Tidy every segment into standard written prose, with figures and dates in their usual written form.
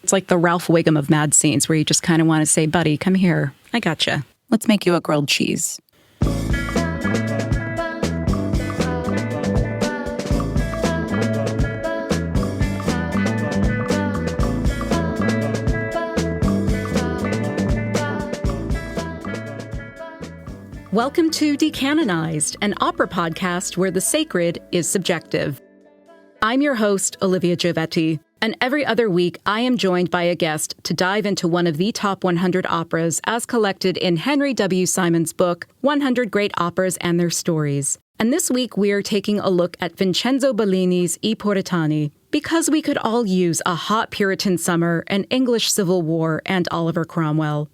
It's like the Ralph Wiggum of mad scenes where you just kind of want to say, buddy, come here. I gotcha. Let's make you a grilled cheese. Welcome to Decanonized, an opera podcast where the sacred is subjective. I'm your host, Olivia Giovetti, and every other week I am joined by a guest to dive into one of the top 100 operas as collected in Henry W. Simon's book, 100 Great Operas and Their Stories. And this week we are taking a look at Vincenzo Bellini's I Puritani, because we could all use a hot Puritan summer, an English Civil War, and Oliver Cromwell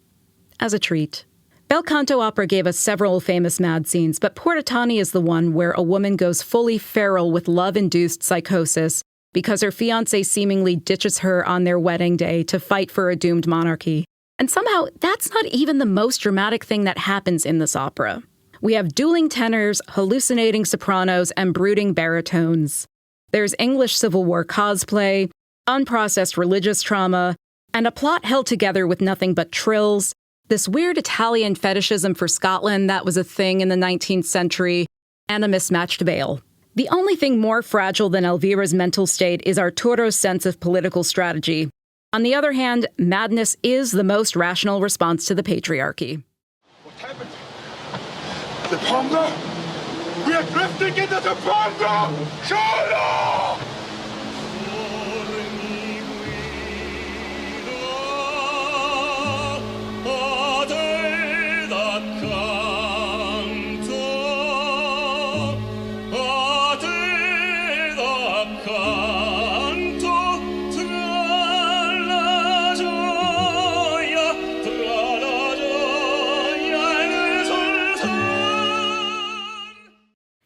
as a treat. Bel canto opera gave us several famous mad scenes, but Puritani is the one where a woman goes fully feral with love-induced psychosis because her fiancé seemingly ditches her on their wedding day to fight for a doomed monarchy. And somehow, that's not even the most dramatic thing that happens in this opera. We have dueling tenors, hallucinating sopranos, and brooding baritones. There's English Civil War cosplay, unprocessed religious trauma, and a plot held together with nothing but trills, this weird Italian fetishism for Scotland that was a thing in the 19th century, and a mismatched veil. The only thing more fragile than Elvira's mental state is Arturo's sense of political strategy. On the other hand, madness is the most rational response to the patriarchy. What happened? The Pongo? We are drifting into the Pongo! Solo!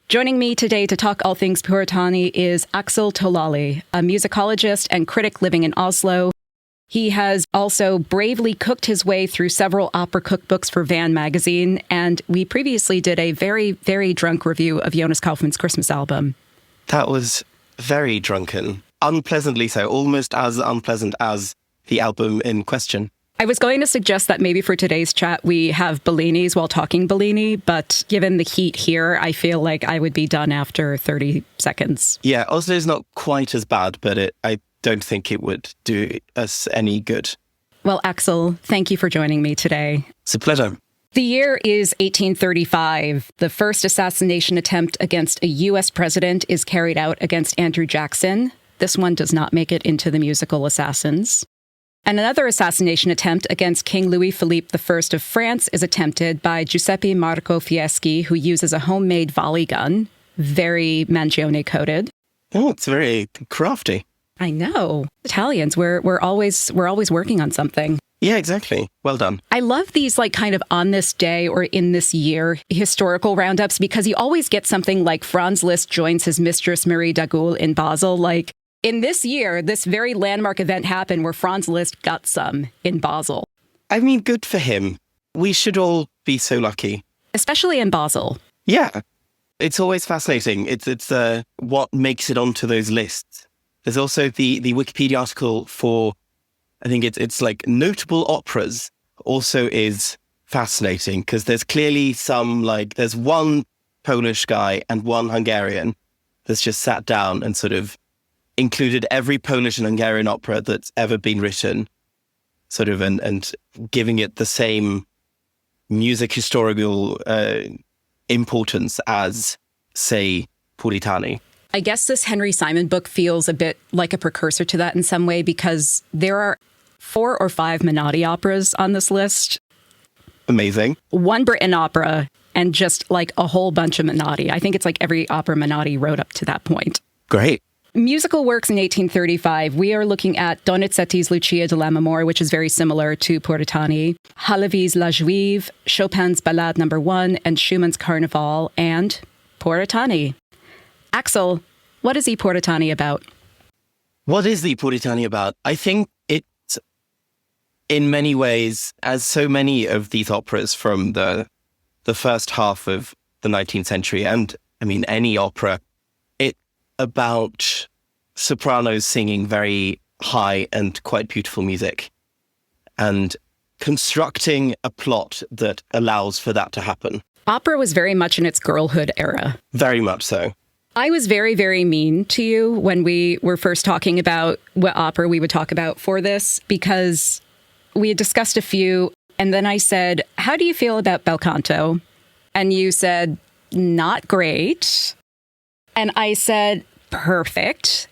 Joining me today to talk all things Puritani is Aksel Tollåli, a musicologist and critic living in Oslo. He has also bravely cooked his way through several opera cookbooks for Van magazine, and we previously did a very, very drunk review of Jonas Kaufmann's Christmas album. That was very drunken. Unpleasantly so, almost as unpleasant as the album in question. I was going to suggest that maybe for today's chat we have Bellinis while talking Bellini, but given the heat here, I feel like I would be done after 30 seconds. Yeah, Oslo's not quite as bad, but I don't think it would do us any good. Well, Aksel, thank you for joining me today. It's a pleasure. The year is 1835. The first assassination attempt against a U.S. president is carried out against Andrew Jackson. This one does not make it into the musical Assassins. And another assassination attempt against King Louis-Philippe I of France is attempted by Giuseppe Marco Fieschi, who uses a homemade volley gun, very Mangione-coated. Oh, it's very crafty. I know. Italians, we're always working on something. Yeah, exactly. Well done. I love these like kind of on this day or in this year historical roundups because you always get something like Franz Liszt joins his mistress Marie Dagoul in Basel, like, in this year, this very landmark event happened where Franz Liszt got some in Basel. I mean, good for him. We should all be so lucky. Especially in Basel. Yeah. It's always fascinating. It's what makes it onto those lists. There's also the Wikipedia article for, I think it's like notable operas also is fascinating because there's clearly some there's one Polish guy and one Hungarian that's just sat down and sort of included every Polish and Hungarian opera that's ever been written, sort of, and giving it the same music historical importance as, say, Puritani. I guess this Henry Simon book feels a bit like a precursor to that in some way because there are 4 or 5 Menotti operas on this list. Amazing. One Britten opera and just like a whole bunch of Menotti. I think it's like every opera Menotti wrote up to that point. Great. Musical works in 1835. We are looking at Donizetti's Lucia de Lammermoor, which is very similar to Puritani, Halévy's La Juive, Chopin's Ballade No. 1, and Schumann's Carnival, and Puritani. Aksel, what is I Puritani about? What is the Puritani about? I think it's, in many ways, as so many of these operas from the first half of the 19th century, and I mean any opera, it's about sopranos singing very high and quite beautiful music, and constructing a plot that allows for that to happen. Opera was very much in its girlhood era. Very much so. I was very, very mean to you when we were first talking about what opera we would talk about for this, because we had discussed a few, and then I said, how do you feel about bel canto? And you said, not great. And I said, perfect.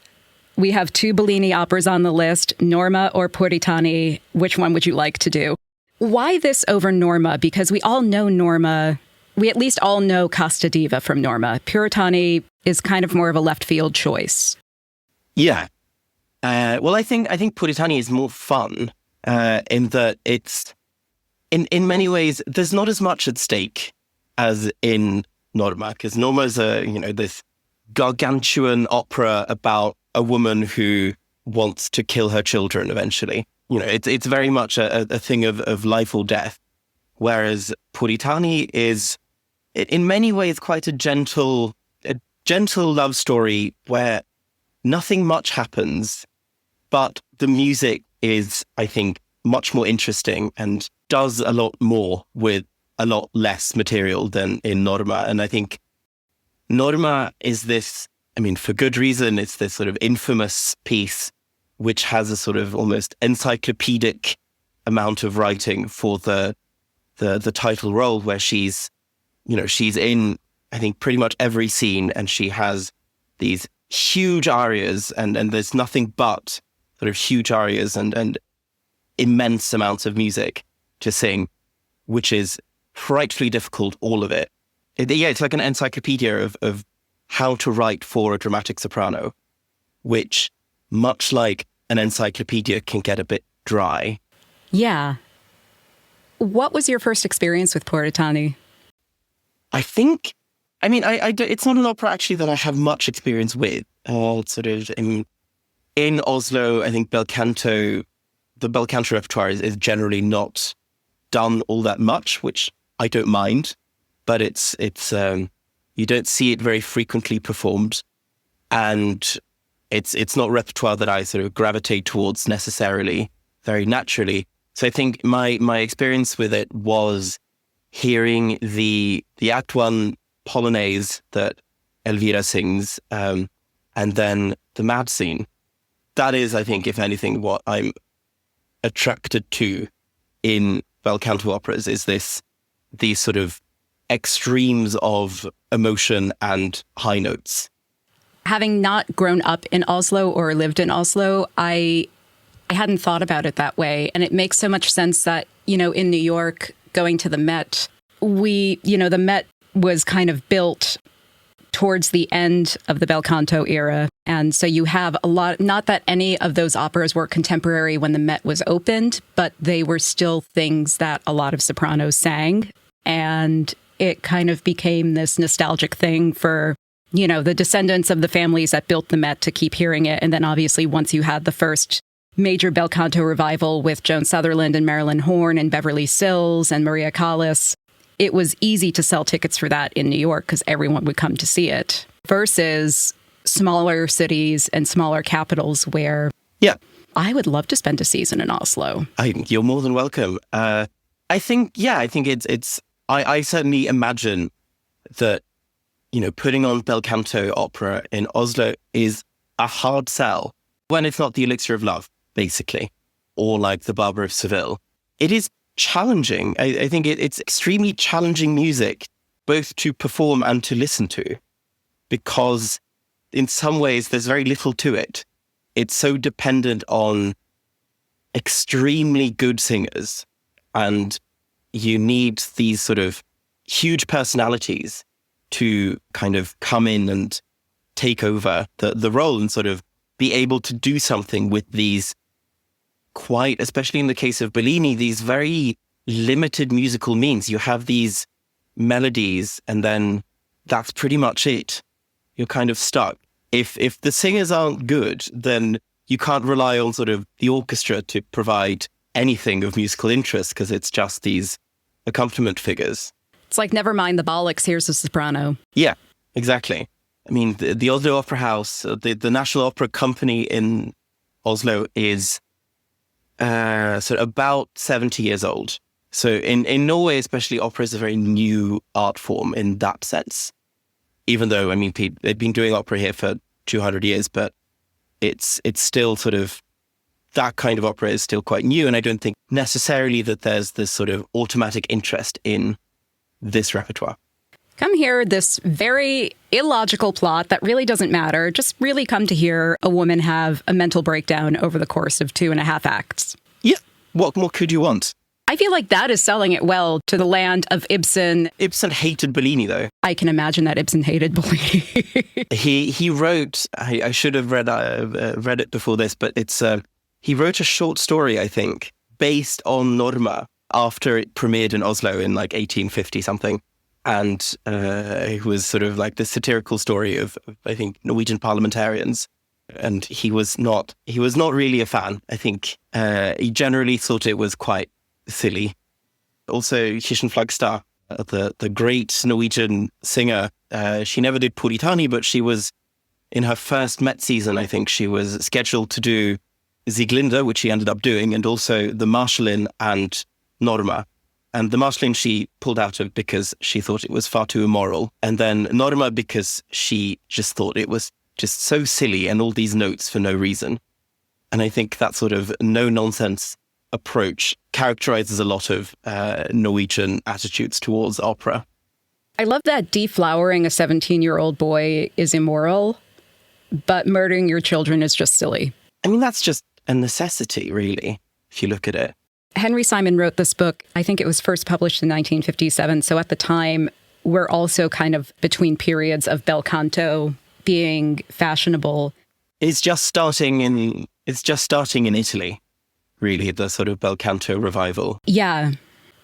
We have 2 Bellini operas on the list, Norma or Puritani. Which one would you like to do? Why this over Norma? Because we all know Norma. We at least all know Casta Diva from Norma. Puritani is kind of more of a left field choice. Yeah. Well, I think Puritani is more fun in that it's, in many ways, there's not as much at stake as in Norma, because Norma is this gargantuan opera about a woman who wants to kill her children eventually. It's very much a thing of life or death, whereas Puritani is, in many ways, quite a gentle love story where nothing much happens, but the music is, I think, much more interesting and does a lot more with a lot less material than in Norma. And I think Norma is this, for good reason, it's this sort of infamous piece which has a sort of almost encyclopedic amount of writing for the title role, where she's in, I think, pretty much every scene, and she has these huge arias, and there's nothing but sort of huge arias and immense amounts of music to sing, which is frightfully difficult, all of it. It's like an encyclopedia of how to write for a dramatic soprano, which, much like an encyclopedia, can get a bit dry. Yeah. What was your first experience with Puritani? I think, it's not an opera actually that I have much experience with. Sort of in Oslo, I think the bel canto repertoire is generally not done all that much, which I don't mind, but it's you don't see it very frequently performed, and it's not repertoire that I sort of gravitate towards necessarily very naturally. So I think my experience with it was hearing the Act 1 Polonaise that Elvira sings, and then the mad scene. That is, I think, if anything, what I'm attracted to in bel canto operas, is these sort of extremes of emotion and high notes. Having not grown up in Oslo or lived in Oslo, I hadn't thought about it that way. And it makes so much sense that, in New York, going to the Met, the Met was kind of built towards the end of the bel canto era. And so you have a lot, not that any of those operas were contemporary when the Met was opened, but they were still things that a lot of sopranos sang. And it kind of became this nostalgic thing for, the descendants of the families that built the Met to keep hearing it. And then obviously once you had the first major bel canto revival with Joan Sutherland and Marilyn Horne and Beverly Sills and Maria Callas, it was easy to sell tickets for that in New York because everyone would come to see it, versus smaller cities and smaller capitals where I would love to spend a season in Oslo. You're more than welcome. I think it's I certainly imagine that, putting on bel canto opera in Oslo is a hard sell when it's not the Elixir of Love, basically, or like the Barber of Seville. It is challenging. I think it's extremely challenging music, both to perform and to listen to, because in some ways there's very little to it. It's so dependent on extremely good singers, and you need these sort of huge personalities to kind of come in and take over the role and sort of be able to do something with these quite, especially in the case of Bellini, these very limited musical means. You have these melodies and then that's pretty much it. You're kind of stuck. If the singers aren't good, then you can't rely on sort of the orchestra to provide anything of musical interest because it's just these accompaniment figures. It's like, never mind the bollocks, here's a soprano. Yeah, exactly. I mean, the Oslo Opera House, the National Opera Company in Oslo is sort of about 70 years old. So in Norway, especially, opera is a very new art form in that sense. Even though, I mean, they've been doing opera here for 200 years, but it's still sort of, that kind of opera is still quite new. And I don't think necessarily that there's this sort of automatic interest in this repertoire. Come hear this very illogical plot that really doesn't matter. Just really come to hear a woman have a mental breakdown over the course of 2.5 acts. Yeah. What more could you want? I feel like that is selling it well to the land of Ibsen. Ibsen hated Bellini, though. I can imagine that Ibsen hated Bellini. He wrote, I should have read it before this, but he wrote a short story, I think, based on Norma after it premiered in Oslo in like 1850 something. And it was sort of like the satirical story of, I think, Norwegian parliamentarians. And he was not really a fan. I think he generally thought it was quite silly. Also, Kirsten Flagstad, the great Norwegian singer, she never did Puritani, but she was, in her first Met season, I think, she was scheduled to do Sieglinde, which she ended up doing, and also the Marschallin and Norma. And the Marschallin she pulled out of because she thought it was far too immoral. And then Norma because she just thought it was just so silly and all these notes for no reason. And I think that sort of no-nonsense approach characterizes a lot of Norwegian attitudes towards opera. I love that deflowering a 17-year-old boy is immoral, but murdering your children is just silly. I mean, that's just a necessity, really, if you look at it. Henry Simon wrote this book. I think it was first published in 1957. So at the time, we're also kind of between periods of bel canto being fashionable. It's just starting in Italy, really, the sort of bel canto revival. Yeah.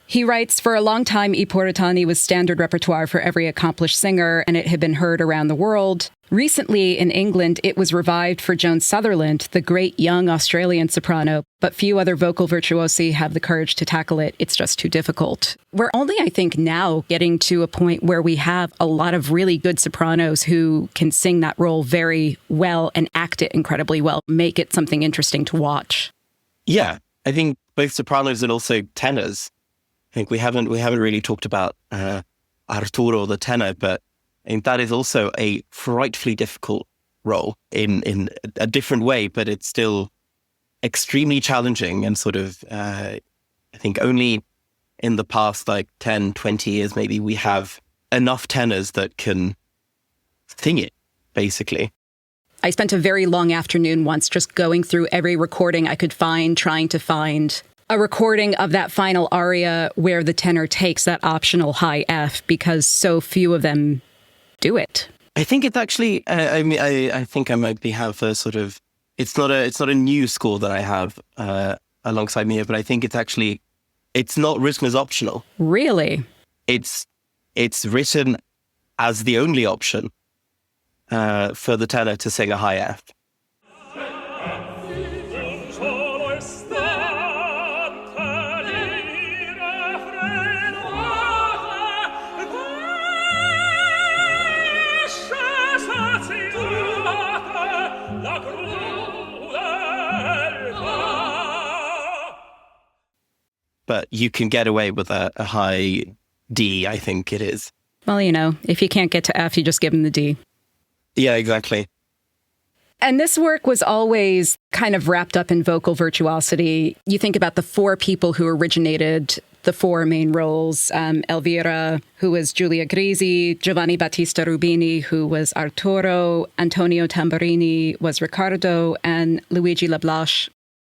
He writes, for a long time, I Puritani was standard repertoire for every accomplished singer, and it had been heard around the world. Recently, in England, it was revived for Joan Sutherland, the great young Australian soprano, but few other vocal virtuosi have the courage to tackle it. It's just too difficult. We're only, I think, now getting to a point where we have a lot of really good sopranos who can sing that role very well and act it incredibly well, make it something interesting to watch. Yeah, I think both sopranos and also tenors. I think we haven't really talked about Arturo, the tenor, but I think that is also a frightfully difficult role in a different way, but it's still extremely challenging and sort of, I think only in the past like 10, 20 years, maybe we have enough tenors that can sing it, basically. I spent a very long afternoon once just going through every recording I could find, trying to find a recording of that final aria where the tenor takes that optional high F, because so few of them do it. I think it's actually, I think I might have a sort of, it's not a new score that I have alongside me here, but I think it's not written as optional. Really? It's written as the only option for the tenor to sing a high F. But you can get away with a high D, I think it is. Well, you know, if you can't get to F, you just give them the D. Yeah, exactly. And this work was always kind of wrapped up in vocal virtuosity. You think about the 4 people who originated the 4 main roles. Elvira, who was Giulia Grisi, Giovanni Battista Rubini, who was Arturo, Antonio Tamburini was Riccardo, and Luigi Lablache.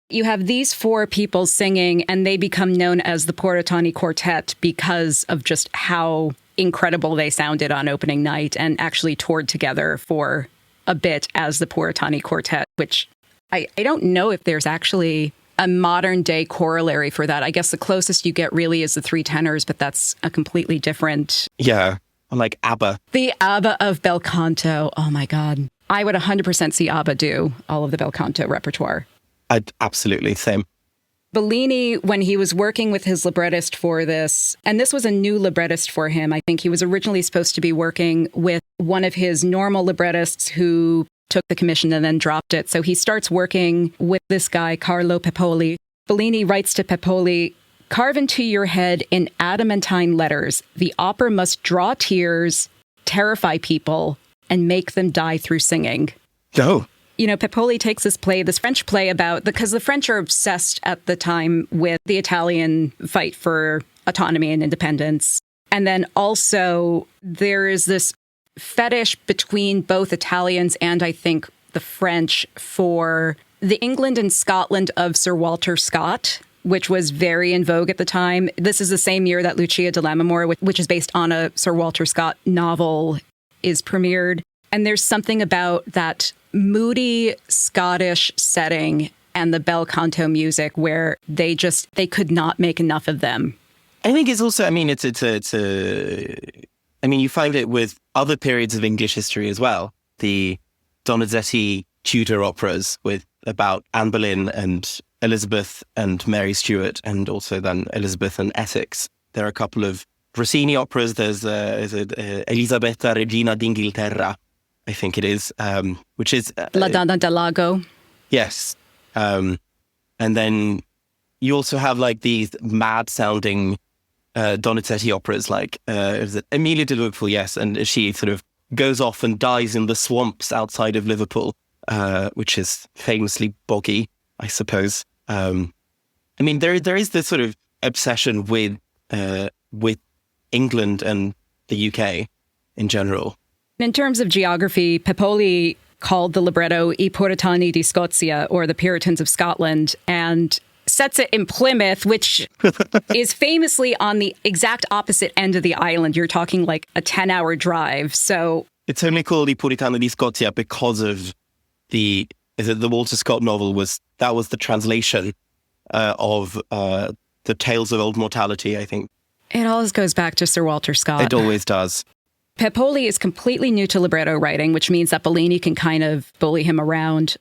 You have these 4 people singing, and they become known as the Puritani Quartet because of just how incredible they sounded on opening night, and actually toured together for a bit as the Puritani Quartet, which I don't know if there's actually a modern day corollary for that. I guess the closest you get really is the 3 tenors, but that's a completely different... Yeah, like ABBA. The ABBA of bel canto. Oh my God. I would 100% see ABBA do all of the bel canto repertoire. Absolutely, same. Bellini, when he was working with his librettist for this, and this was a new librettist for him, I think he was originally supposed to be working with one of his normal librettists who took the commission and then dropped it. So he starts working with this guy, Carlo Pepoli. Bellini writes to Pepoli, "Carve into your head in adamantine letters, the opera must draw tears, terrify people, and make them die through singing." Oh. You know, Pepoli takes this play, this French play about, because the French are obsessed at the time with the Italian fight for autonomy and independence. And then also there is this fetish between both Italians and I think the French for the England and Scotland of Sir Walter Scott, which was very in vogue at the time. This is the same year that Lucia di Lammermoor, which is based on a Sir Walter Scott novel, is premiered. And there's something about that moody Scottish setting and the bel canto music where they could not make enough of them. I think it's also, I mean, you find it with other periods of English history as well. The Donizetti Tudor operas about Anne Boleyn and Elizabeth and Mary Stuart, and also then Elizabeth and Essex. There are a couple of Rossini operas. There's Elisabetta Regina d'Inghilterra, I think it is, which is... La Donna del Lago. Yes. And then you also have like these mad-sounding Donizetti operas, like is it Emilia de Liverpool, yes, and she sort of goes off and dies in the swamps outside of Liverpool, which is famously boggy, I suppose. I mean, there is this sort of obsession with England and the UK in general. In terms of geography, Pepoli called the libretto I Puritani di Scozia, or the Puritans of Scotland, and sets it in Plymouth, which is famously on the exact opposite end of the island. You're talking like a 10-hour drive. So it's only called I Puritani di Scozia because of the Walter Scott novel that was the translation of the Tales of Old Mortality, I think. It always goes back to Sir Walter Scott. It always does. Pepoli is completely new to libretto writing, which means that Bellini can kind of bully him around.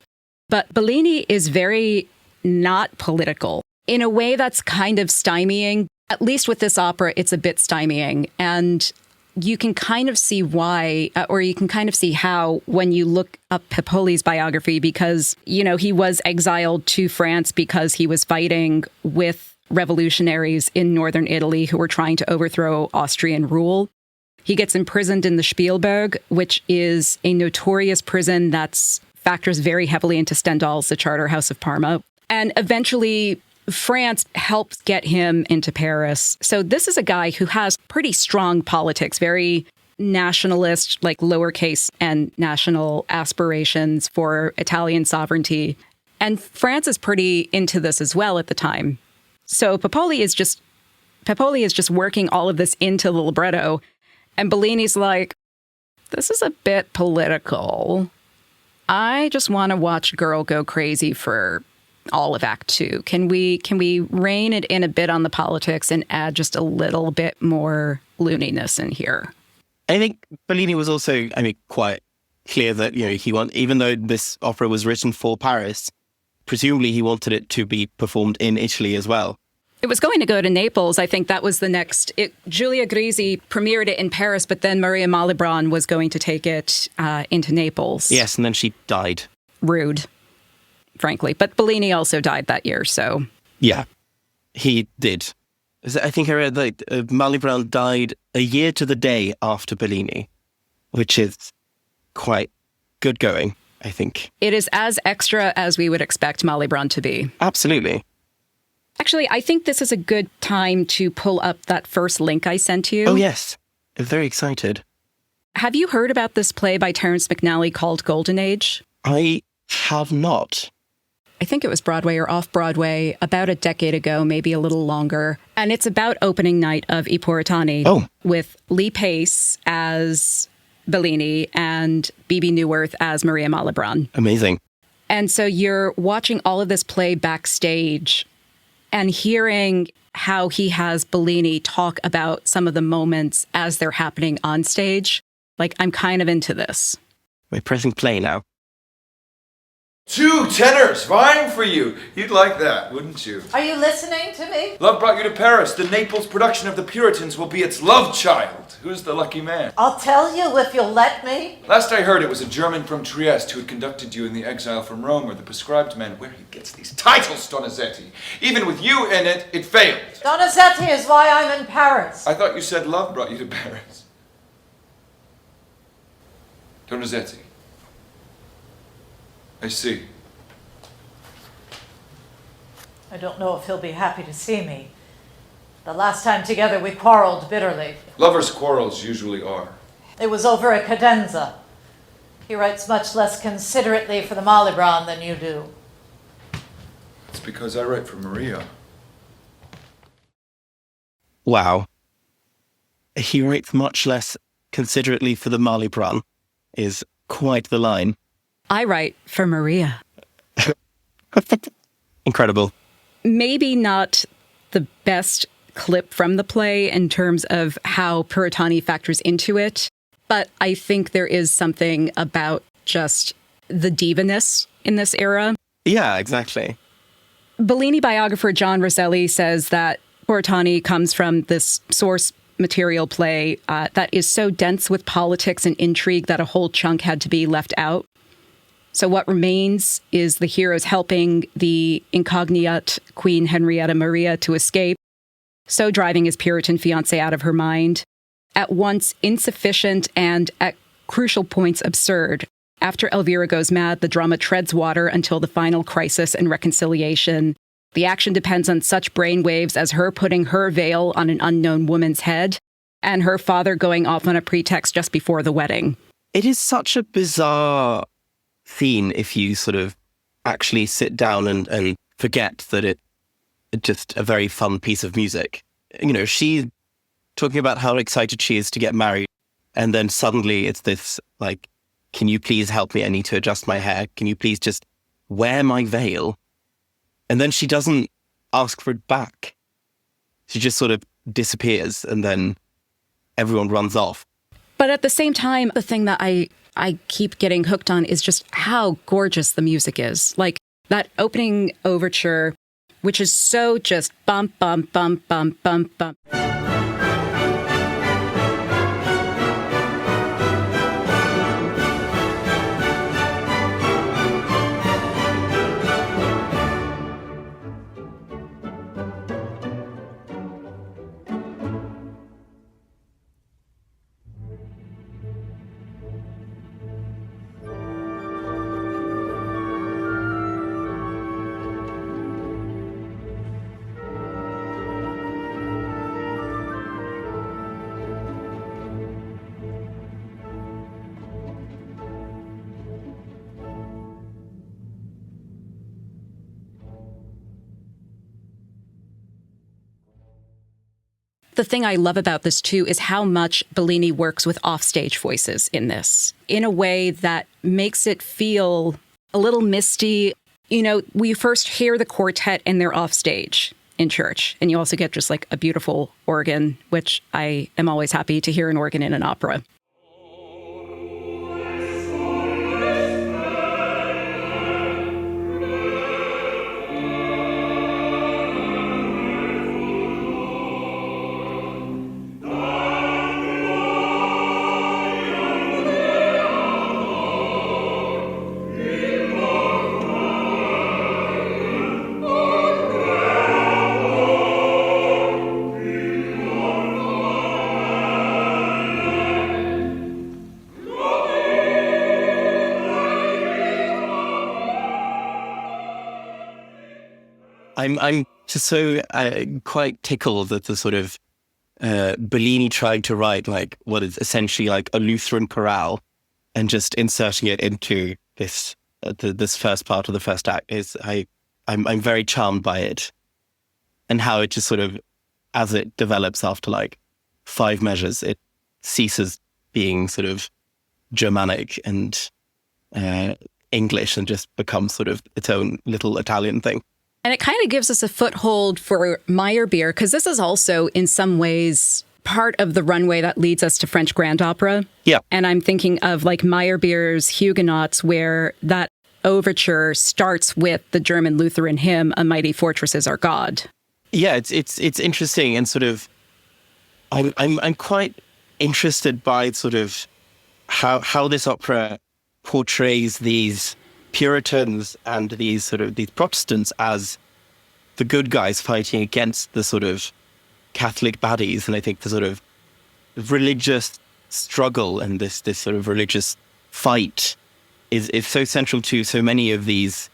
But Bellini is very not political in a way that's kind of stymieing. At least with this opera, it's a bit stymieing. And you can kind of see why, or you can kind of see how when you look up Pepoli's biography, because, you know, he was exiled to France because he was fighting with revolutionaries in northern Italy who were trying to overthrow Austrian rule. He gets imprisoned in the Spielberg, which is a notorious prison that factors very heavily into Stendhal's The Charterhouse of Parma. And eventually, France helps get him into Paris. So this is a guy who has pretty strong politics, very nationalist, like lowercase and national aspirations for Italian sovereignty. And France is pretty into this as well at the time. So Pepoli is just working all of this into the libretto. And Bellini's like, this is a bit political. I just want to watch girl go crazy for all of Act Two. Can we rein it in a bit on the politics and add just a little bit more looniness in here? I think Bellini was also, quite clear that, even though this opera was written for Paris, presumably he wanted it to be performed in Italy as well. It was going to go to Naples. I think that was the next. Giulia Grisi premiered it in Paris, but then Maria Malibran was going to take it into Naples. Yes, and then she died. Rude, frankly. But Bellini also died that year, so... Yeah, he did. I think I read that Malibran died a year to the day after Bellini, which is quite good going, I think. It is as extra as we would expect Malibran to be. Absolutely. Actually, I think this is a good time to pull up that first link I sent you. Oh, yes. I'm very excited. Have you heard about this play by Terence McNally called Golden Age? I have not. I think it was Broadway or off-Broadway about a decade ago, maybe a little longer. And it's about opening night of I Puritani with Lee Pace as Bellini and Bebe Neuwirth as Maria Malibran. Amazing. And so you're watching all of this play backstage and hearing how he has Bellini talk about some of the moments as they're happening on stage. Like, I'm kind of into this. We're pressing play now. 2 tenors vying for you. You'd like that, wouldn't you? Are you listening to me? Love brought you to Paris. The Naples production of the Puritans will be its love child. Who's the lucky man? I'll tell you if you'll let me. Last I heard, it was a German from Trieste who had conducted you in the exile from Rome or the prescribed men. Where he gets these titles, Donizetti. Even with you in it, it failed. Donizetti is why I'm in Paris. I thought you said love brought you to Paris. Donizetti. I see. I don't know if he'll be happy to see me. The last time together we quarreled bitterly. Lovers' quarrels usually are. It was over a cadenza. He writes much less considerately for the Malibran than you do. It's because I write for Maria. Wow. He writes much less considerately for the Malibran is quite the line. I write for Maria. Incredible. Maybe not the best clip from the play in terms of how Puritani factors into it, but I think there is something about just the diva-ness in this era. Yeah, exactly. Bellini biographer John Roselli says that Puritani comes from this source material play that is so dense with politics and intrigue that a whole chunk had to be left out. So what remains is the heroes helping the incognite Queen Henrietta Maria to escape, so driving his Puritan fiancée out of her mind, at once insufficient and at crucial points absurd. After Elvira goes mad, the drama treads water until the final crisis and reconciliation. The action depends on such brainwaves as her putting her veil on an unknown woman's head and her father going off on a pretext just before the wedding. It is such a bizarre scene if you sort of actually sit down and forget that it's just a very fun piece of music. You know, she's talking about how excited she is to get married, and then suddenly it's this, like, can you please help me? I need to adjust my hair. Can you please just wear my veil? And then she doesn't ask for it back. She just sort of disappears, and then everyone runs off. But at the same time, the thing that I keep getting hooked on is just how gorgeous the music is. Like that opening overture, which is so just bump, bump, bump, bump, bump, bump. The thing I love about this, too, is how much Bellini works with offstage voices in this, in a way that makes it feel a little misty. You know, we first hear the quartet and they're offstage in church, and you also get just like a beautiful organ, which I am always happy to hear an organ in an opera. I'm just so quite tickled at the sort of Bellini trying to write like what is essentially like a Lutheran chorale and just inserting it into this this first part of the first act. I'm very charmed by it and how it just sort of, as it develops after like 5 measures, it ceases being sort of Germanic and English and just becomes sort of its own little Italian thing. And it kind of gives us a foothold for Meyerbeer, because this is also, in some ways, part of the runway that leads us to French grand opera. Yeah. And I'm thinking of like Meyerbeer's Huguenots, where that overture starts with the German Lutheran hymn, "A Mighty Fortress is Our God." Yeah, it's interesting, and sort of I'm quite interested by sort of how this opera portrays these Puritans and these Protestants as the good guys fighting against the sort of Catholic baddies. And I think the sort of religious struggle and this sort of religious fight is so central to so many of these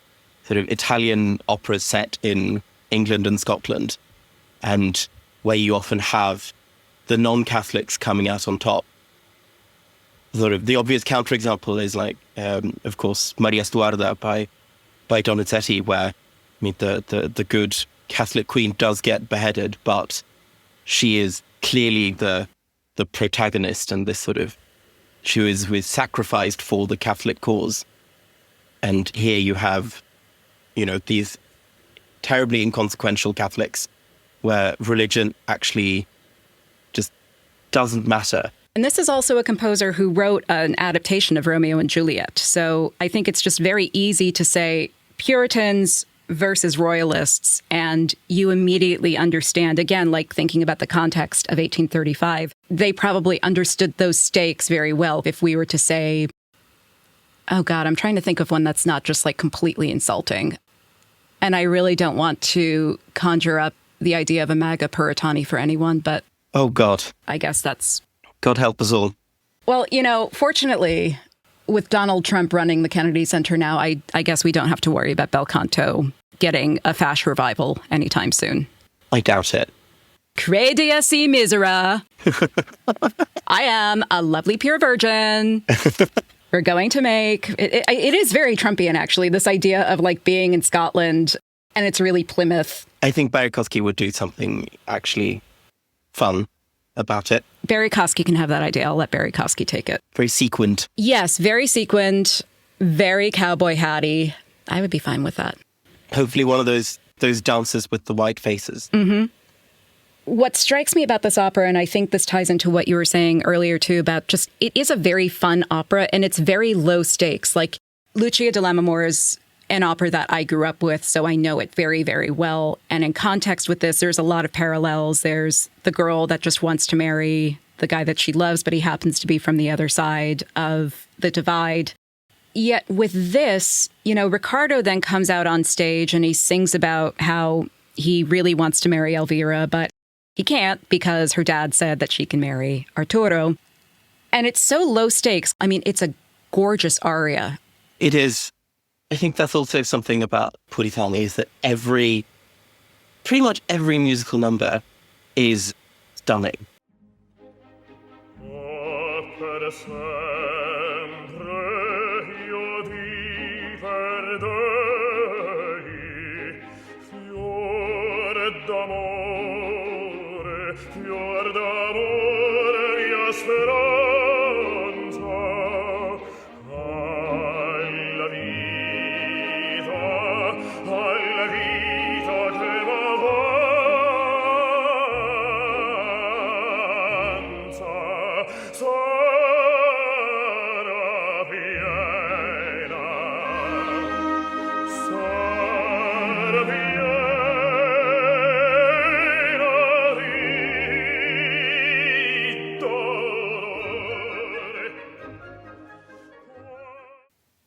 sort of Italian operas set in England and Scotland, and where you often have the non-Catholics coming out on top. Sort of the obvious counterexample is like, of course, Maria Stuarda by Donizetti, where, I mean, the good Catholic queen does get beheaded, but she is clearly the protagonist, and this sort of, she was sacrificed for the Catholic cause. And here you have, you know, these terribly inconsequential Catholics where religion actually just doesn't matter. And this is also a composer who wrote an adaptation of Romeo and Juliet. So I think it's just very easy to say Puritans versus royalists, and you immediately understand, again, like thinking about the context of 1835, they probably understood those stakes very well. If we were to say, oh God, I'm trying to think of one that's not just like completely insulting. And I really don't want to conjure up the idea of a MAGA Puritani for anyone, but oh God, I guess that's... God help us all. Well, you know, fortunately, with Donald Trump running the Kennedy Center now, I guess we don't have to worry about bel canto getting a fash revival anytime soon. I doubt it. Credia si misera. I am a lovely pure virgin. We're going to make... It is very Trumpian, actually, this idea of like being in Scotland, and it's really Plymouth. I think Berikowski would do something actually fun about it. Barry Kosky can have that idea. I'll let Barry Kosky take it. Very sequined. Yes, very sequined, very cowboy hatty. I would be fine with that. Hopefully one of those dancers with the white faces. Mm-hmm. What strikes me about this opera, and I think this ties into what you were saying earlier too, about just, it is a very fun opera and it's very low stakes. Like Lucia di Lammermoor is an opera that I grew up with, so I know it very, very well. And in context with this, there's a lot of parallels. There's the girl that just wants to marry the guy that she loves, but he happens to be from the other side of the divide. Yet with this, you know, Riccardo then comes out on stage and he sings about how he really wants to marry Elvira, but he can't because her dad said that she can marry Arturo. And it's so low stakes. I mean, it's a gorgeous aria. It is. I think that's also something about Puritani, is that pretty much every musical number is stunning.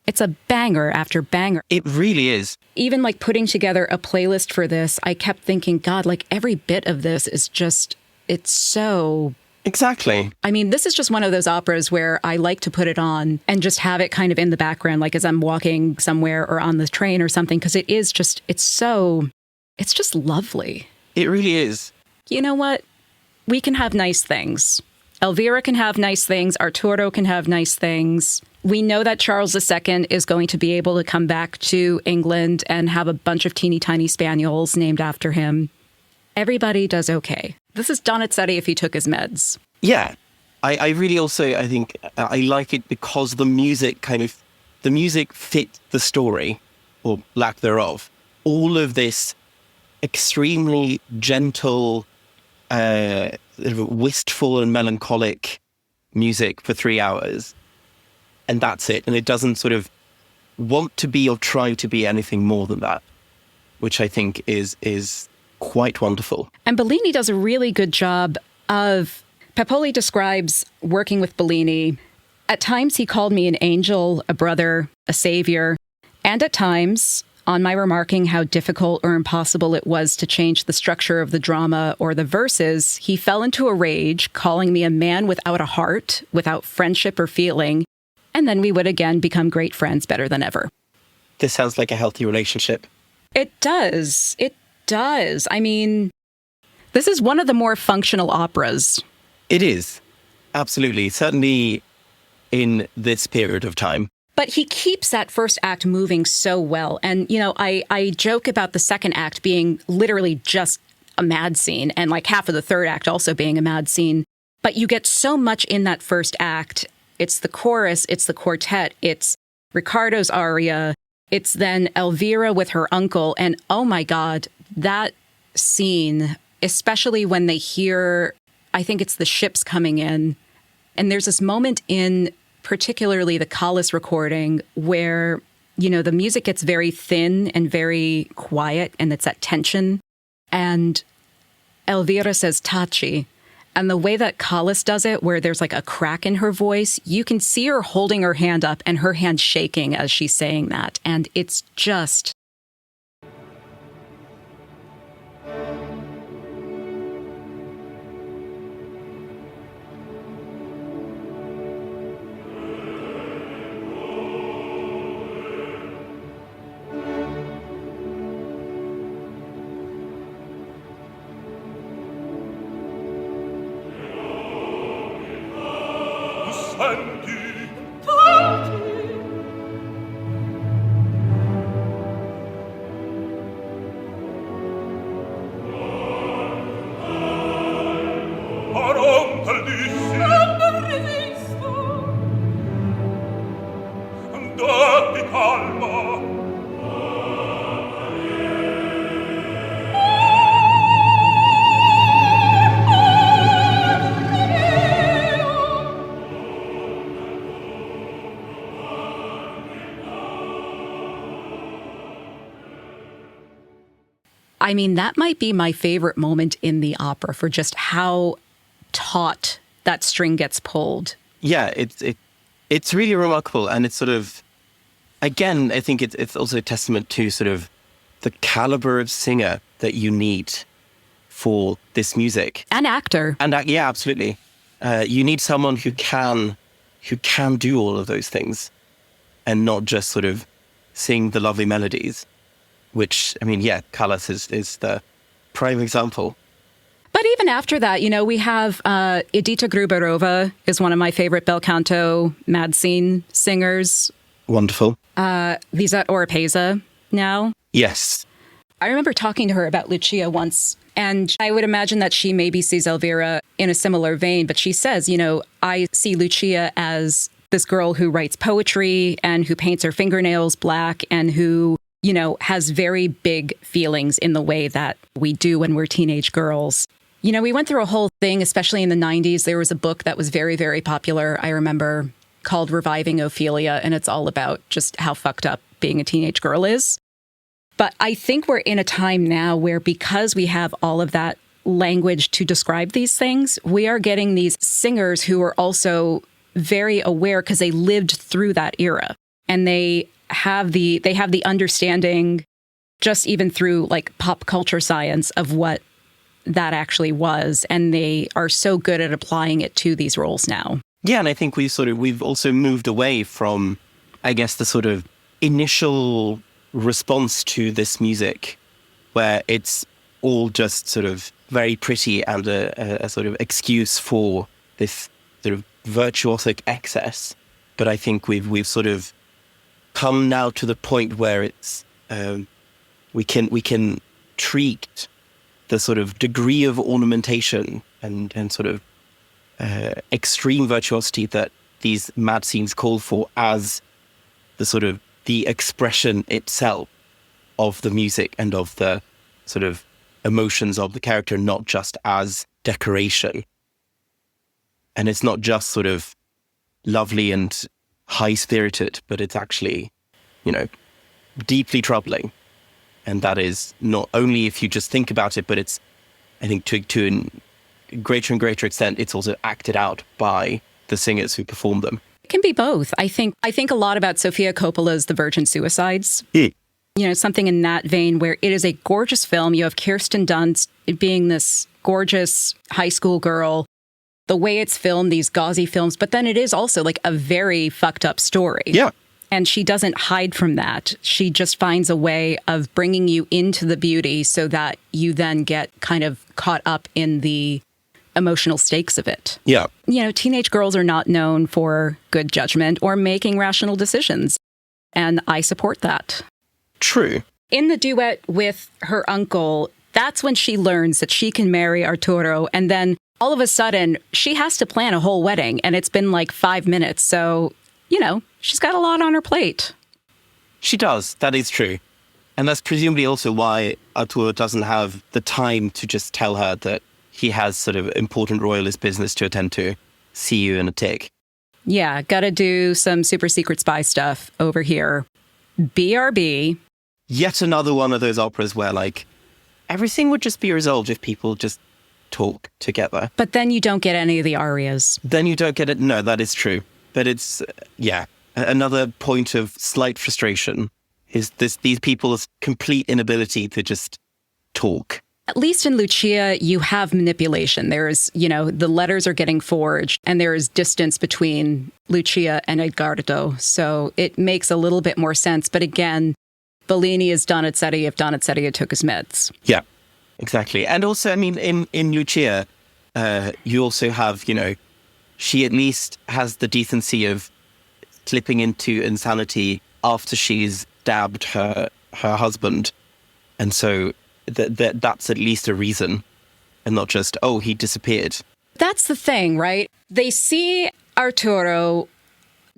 It's a banger after banger. It really is. Even like putting together a playlist for this, I kept thinking, God, like every bit of this is just, it's so... Exactly. I mean, this is just one of those operas where I like to put it on and just have it kind of in the background, like as I'm walking somewhere or on the train or something, because it is just, it's just lovely. It really is. You know what? We can have nice things. Elvira can have nice things. Arturo can have nice things. We know that Charles II is going to be able to come back to England and have a bunch of teeny tiny spaniels named after him. Everybody does okay. This is Donizetti if he took his meds. Yeah. I really also, I think, I like it because the music fit the story, or lack thereof. All of this extremely gentle, wistful and melancholic music for 3 hours. And that's it. And it doesn't sort of want to be or try to be anything more than that, which I think is quite wonderful. And Bellini does a really good job of... Peppoli describes working with Bellini. At times, he called me an angel, a brother, a savior. And at times, on my remarking how difficult or impossible it was to change the structure of the drama or the verses, he fell into a rage, calling me a man without a heart, without friendship or feeling. And then we would again become great friends, better than ever. This sounds like a healthy relationship. It does. It does. I mean, this is one of the more functional operas. It is. Absolutely. Certainly in this period of time. But he keeps that first act moving so well. And, you know, I joke about the second act being literally just a mad scene and like half of the third act also being a mad scene. But you get so much in that first act. It's the chorus, it's the quartet, it's Riccardo's aria, it's then Elvira with her uncle. And oh my God, that scene, especially when they hear, I think it's the ships coming in. And there's this moment in particularly the Callas recording where, you know, the music gets very thin and very quiet and it's that tension. And Elvira says Taci. And the way that Callas does it, where there's like a crack in her voice, you can see her holding her hand up and her hand shaking as she's saying that. And it's just... I mean, that might be my favorite moment in the opera for just how taut that string gets pulled. Yeah, it's really remarkable. And it's sort of, again, I think it's also a testament to sort of the caliber of singer that you need for this music. And actor. And yeah, absolutely. You need someone who can do all of those things and not just sort of sing the lovely melodies. Which, I mean, yeah, Callas is the prime example. But even after that, you know, we have Edita Gruberova is one of my favorite bel canto mad scene singers. Wonderful. Lisette Oropeza now. Yes. I remember talking to her about Lucia once, and I would imagine that she maybe sees Elvira in a similar vein, but she says, you know, I see Lucia as this girl who writes poetry and who paints her fingernails black and who, you know, has very big feelings in the way that we do when we're teenage girls. You know, we went through a whole thing, especially in the 90s. There was a book that was very, very popular, I remember, called Reviving Ophelia, and it's all about just how fucked up being a teenage girl is. But I think we're in a time now where because we have all of that language to describe these things, we are getting these singers who are also very aware because they lived through that era. And they have the understanding, just even through like pop culture science, of what that actually was. And they are so good at applying it to these roles now. Yeah, and I think we've also moved away from, I guess, the sort of initial response to this music, where it's all just sort of very pretty and a sort of excuse for this sort of virtuosic excess. But I think we've sort of come now to the point where it's we can treat the sort of degree of ornamentation and sort of extreme virtuosity that these mad scenes call for as the sort of the expression itself of the music and of the sort of emotions of the character, not just as decoration. And it's not just sort of lovely and high-spirited, but it's actually deeply troubling. And that is not only if you just think about it, but it's, I think, to a greater and greater extent, it's also acted out by the singers who perform them. It can be both. I think a lot about Sofia Coppola's The Virgin Suicides. Something in that vein where it is a gorgeous film. You have Kirsten Dunst being this gorgeous high school girl. The way it's filmed, these gauzy films, but then it is also like a very fucked up story. Yeah. And she doesn't hide from that. She just finds a way of bringing you into the beauty so that you then get kind of caught up in the emotional stakes of it. Yeah. Teenage girls are not known for good judgment or making rational decisions. And I support that. True. In the duet with her uncle, that's when she learns that she can marry Arturo. And then all of a sudden, she has to plan a whole wedding. And it's been like 5 minutes. So, she's got a lot on her plate. She does. That is true. And that's presumably also why Arturo doesn't have the time to just tell her that he has sort of important royalist business to attend to. See you in a tick. Yeah, gotta do some super secret spy stuff over here. BRB. Yet another one of those operas where, like, everything would just be resolved if people just talk together. But then you don't get any of the arias. Then you don't get it. No, that is true. But it's, another point of slight frustration is these people's complete inability to just talk. At least in Lucia, you have manipulation. There's, the letters are getting forged and there is distance between Lucia and Edgardo. So it makes a little bit more sense. But again, Bellini is Donizetti if Donizetti took his meds. Yeah, exactly. And also, I mean, in Lucia, you also have, she at least has the decency of slipping into insanity after she's stabbed her husband. And so that's at least a reason and not just, oh, he disappeared. That's the thing, right? They see Arturo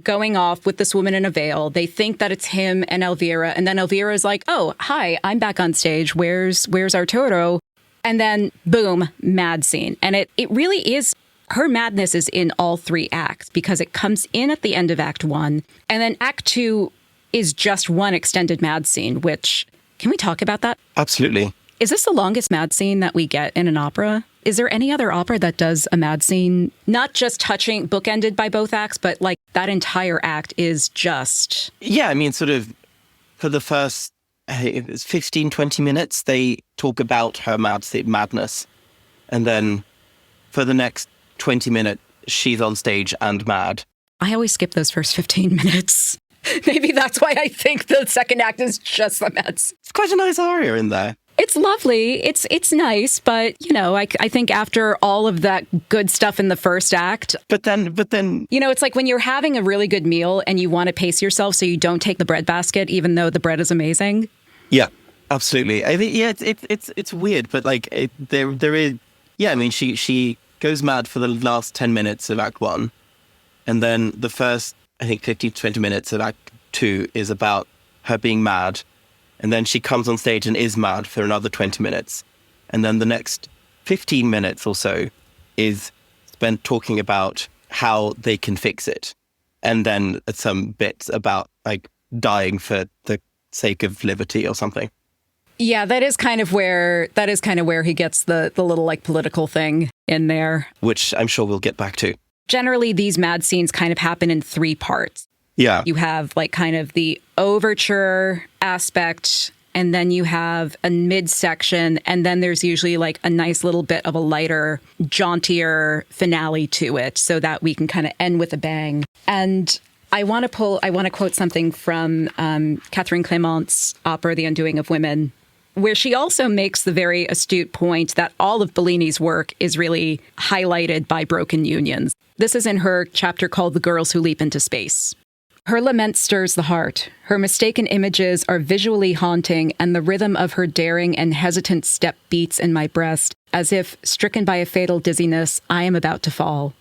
going off with this woman in a veil. They think that it's him and Elvira. And then Elvira is like, oh, hi, I'm back on stage. Where's Arturo? And then, boom, mad scene. And it really is, her madness is in all 3 acts because it comes in at the end of Act 1. And then Act 2 is just one extended mad scene, which, can we talk about that? Absolutely. Is this the longest mad scene that we get in an opera? Is there any other opera that does a mad scene, not just touching, bookended by both acts, but like that entire act is just... Yeah, I mean, sort of for the first 15, 20 minutes, they talk about her madness. And then for the next 20 minutes, she's on stage and mad. I always skip those first 15 minutes. Maybe that's why I think the second act is just the mad scene. It's quite a nice aria in there. It's lovely. It's nice, but I think after all of that good stuff in the first act, but then it's like when you're having a really good meal and you want to pace yourself so you don't take the bread basket, even though the bread is amazing. Yeah, absolutely. I think it's weird, but like there is. Yeah, I mean she goes mad for the last 10 minutes of Act 1, and then the first 15 to 20 minutes of Act 2 is about her being mad. And then she comes on stage and is mad for another 20 minutes. And then the next 15 minutes or so is spent talking about how they can fix it. And then some bits about like dying for the sake of liberty or something. Yeah, that is kind of where he gets the little like political thing in there. Which I'm sure we'll get back to. Generally, these mad scenes kind of happen in 3 parts. Yeah. You have like kind of the overture aspect, and then you have a midsection, and then there's usually like a nice little bit of a lighter, jauntier finale to it so that we can kind of end with a bang. And I want to quote something from Catherine Clement's opera, The Undoing of Women, where she also makes the very astute point that all of Bellini's work is really highlighted by broken unions. This is in her chapter called The Girls Who Leap into Space. Her lament stirs the heart. Her mistaken images are visually haunting, and the rhythm of her daring and hesitant step beats in my breast, as if, stricken by a fatal dizziness, I am about to fall.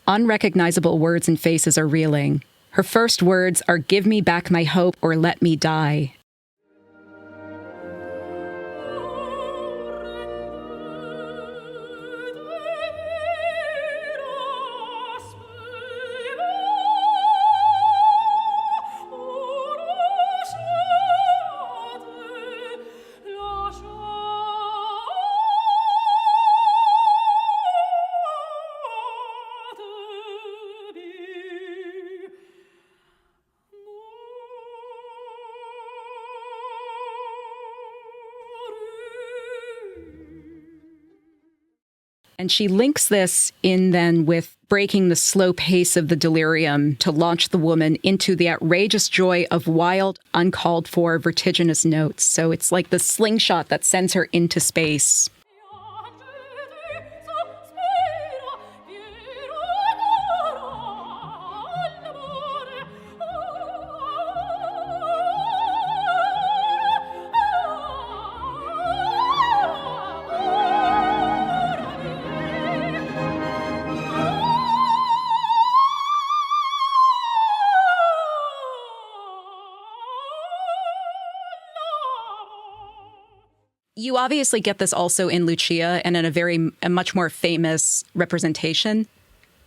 Unrecognizable words and faces are reeling. Her first words are, "Give me back my hope or let me die." And she links this in then with breaking the slow pace of the delirium to launch the woman into the outrageous joy of wild, uncalled for, vertiginous notes. So it's like the slingshot that sends her into space. You obviously get this also in Lucia and in a much more famous representation.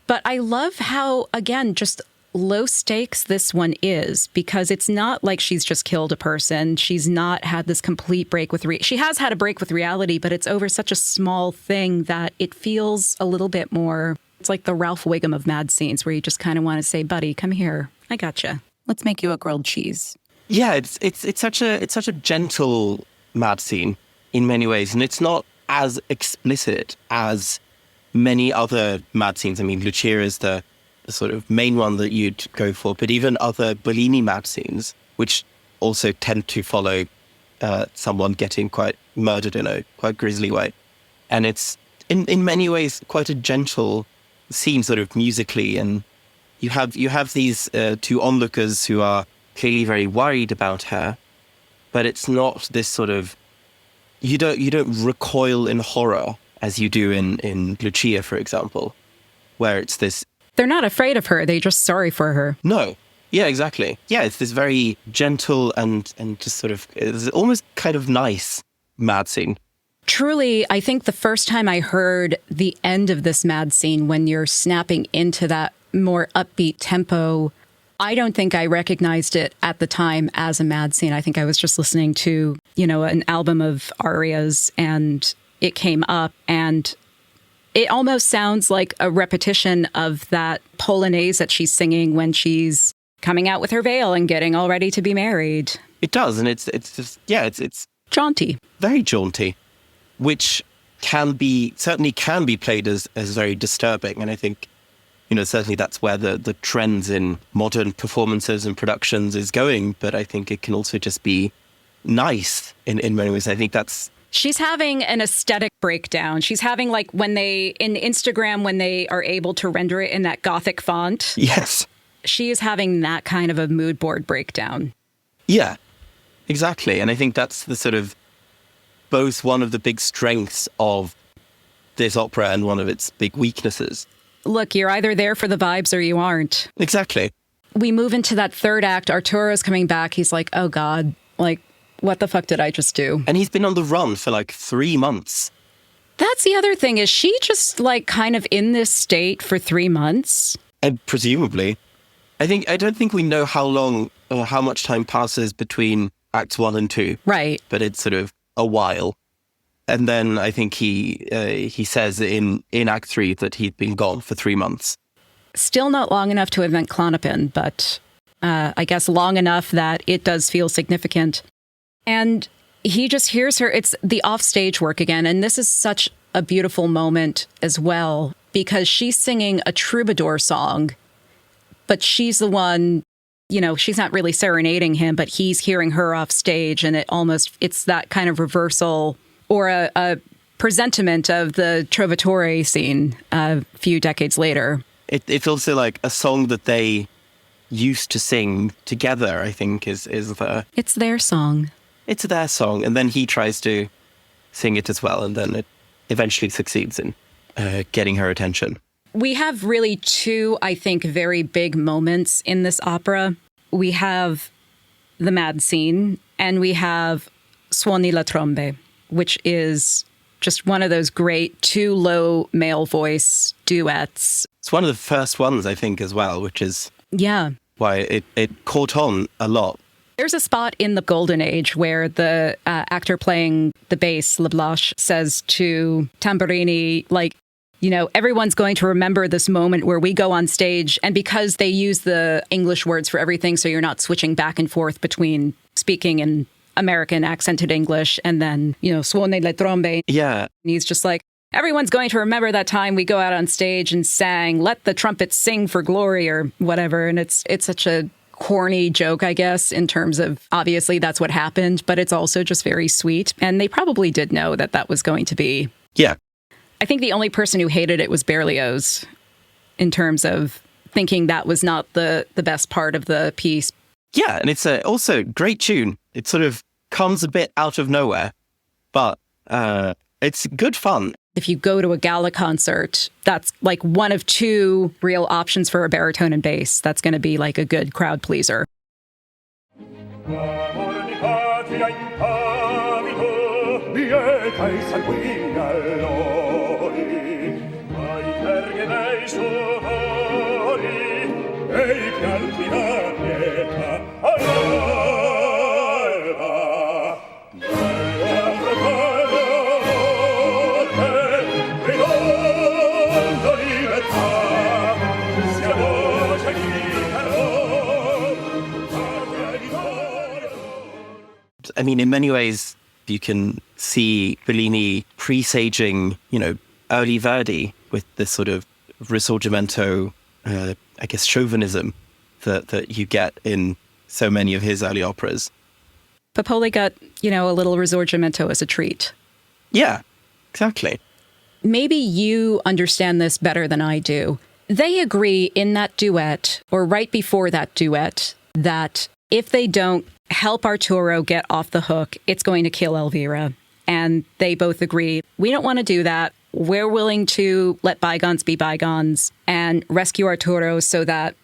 But I love how, again, just low stakes this one is, because it's not like she's just killed a person. She's not had this complete break with she has had a break with reality, but it's over such a small thing that it feels a little bit more. It's like the Ralph Wiggum of mad scenes, where you just kind of want to say, buddy, come here. I gotcha. Let's make you a grilled cheese. Yeah, it's such a gentle mad scene in many ways, and it's not as explicit as many other mad scenes. I mean, Lucia is the sort of main one that you'd go for, but even other Bellini mad scenes, which also tend to follow someone getting quite murdered in a quite grisly way. And it's in many ways quite a gentle scene, sort of musically, and you have these two onlookers who are clearly very worried about her, but it's not this sort of, you don't recoil in horror as you do in Lucia, for example, where it's this. They're not afraid of her. They're just sorry for her. No. Yeah, exactly. Yeah, it's this very gentle and just sort of, it's almost kind of nice mad scene. Truly, I think the first time I heard the end of this mad scene, when you're snapping into that more upbeat tempo, I don't think I recognized it at the time as a mad scene. I think I was just listening to, an album of arias, and it came up, and it almost sounds like a repetition of that Polonaise that she's singing when she's coming out with her veil and getting all ready to be married. It does, and it's just, yeah, it's jaunty. Very jaunty, which certainly can be played as very disturbing. And I think, certainly that's where the trends in modern performances and productions is going. But I think it can also just be nice in many ways. I think that's... She's having an aesthetic breakdown. She's having, like, in Instagram, when they are able to render it in that Gothic font. Yes. She is having that kind of a mood board breakdown. Yeah, exactly. And I think that's the sort of both one of the big strengths of this opera and one of its big weaknesses. Look, you're either there for the vibes or you aren't. Exactly. We move into that third act. Arturo's coming back. He's like, oh, God, like, what the fuck did I just do? And he's been on the run for like 3 months. That's the other thing. Is she just like kind of in this state for 3 months? And presumably. I don't think we know how long or how much time passes between Acts 1 and 2. Right. But it's sort of a while. And then I think he says in Act 3 that he'd been gone for 3 months. Still not long enough to invent Klonopin, but I guess long enough that it does feel significant. And he just hears her. It's the offstage work again. And this is such a beautiful moment as well, because she's singing a troubadour song, but she's the one, she's not really serenading him, but he's hearing her off stage. And it's that kind of reversal or a presentiment of the Trovatore scene a few decades later. It's also like a song that they used to sing together, I think, is the... It's their song. It's their song, and then he tries to sing it as well, and then it eventually succeeds in getting her attention. We have really two, I think, very big moments in this opera. We have the mad scene, and we have Suoni la trombe, which is just one of those great two low male voice duets. It's one of the first ones, I think, as well, which is why it caught on a lot. There's a spot in the Golden Age where the actor playing the bass, Leblanche, says to Tamburini, like, everyone's going to remember this moment where we go on stage, and because they use the English words for everything, so you're not switching back and forth between speaking in American accented English and then, suone le trombe. Yeah. And he's just like, everyone's going to remember that time we go out on stage and sang, "Let the trumpets sing for glory," or whatever. And it's such a corny joke, I guess, in terms of obviously that's what happened, but it's also just very sweet. And they probably did know that that was going to be. Yeah. I think the only person who hated it was Berlioz in terms of thinking that was not the best part of the piece. Yeah, and it's also a great tune. It sort of comes a bit out of nowhere, but it's good fun. If you go to a gala concert, that's like one of two real options for a baritone and bass. That's going to be like a good crowd pleaser. I mean, in many ways, you can see Bellini presaging, early Verdi with this sort of Risorgimento, I guess, chauvinism that you get in so many of his early operas. Popoli got, a little Risorgimento as a treat. Yeah, exactly. Maybe you understand this better than I do. They agree in that duet, or right before that duet, that if they don't help Arturo get off the hook, it's going to kill Elvira. And they both agree, we don't want to do that. We're willing to let bygones be bygones and rescue Arturo so that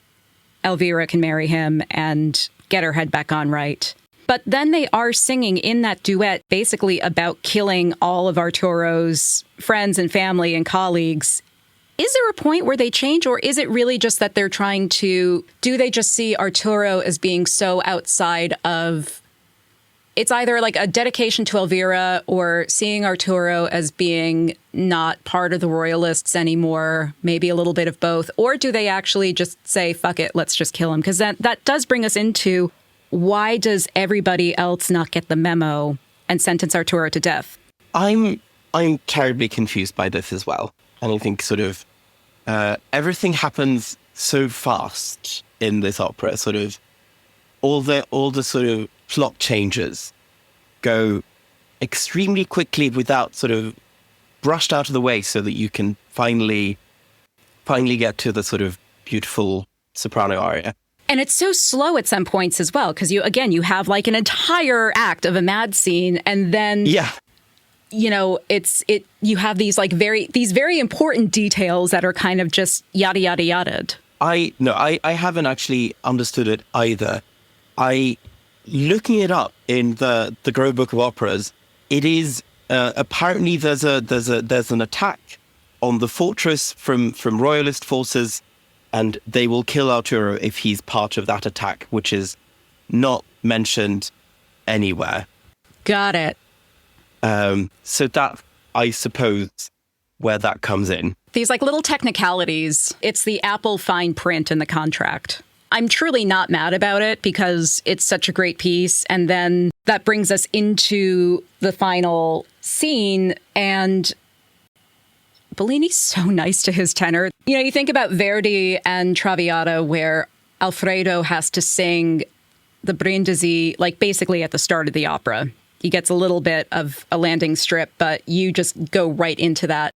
Elvira can marry him and get her head back on right. But then they are singing in that duet basically about killing all of Arturo's friends and family and colleagues. Is there a point where they change, or is it really just that they're trying to, do they just see Arturo as being so outside of, it's either like a dedication to Elvira or seeing Arturo as being not part of the royalists anymore, maybe a little bit of both, or do they actually just say, fuck it, let's just kill him? Because that does bring us into, why does everybody else not get the memo and sentence Arturo to death? I'm terribly confused by this as well. And I think sort of everything happens so fast in this opera. Sort of all the sort of plot changes go extremely quickly without sort of brushed out of the way, so that you can finally get to the sort of beautiful soprano aria. And it's so slow at some points as well, because you have like an entire act of a mad scene, and then you have these like very important details that are kind of just yada yada yada. I haven't actually understood it either. Looking it up in the Grove Book of Operas, it is apparently there's an attack on the fortress from royalist forces, and they will kill Arturo if he's part of that attack, which is not mentioned anywhere. Got it. So that, I suppose, where that comes in. These like little technicalities. It's the Apple fine print in the contract. I'm truly not mad about it because it's such a great piece. And then that brings us into the final scene, and Bellini's so nice to his tenor. You think about Verdi and Traviata, where Alfredo has to sing the Brindisi, like basically at the start of the opera. He gets a little bit of a landing strip, but you just go right into that.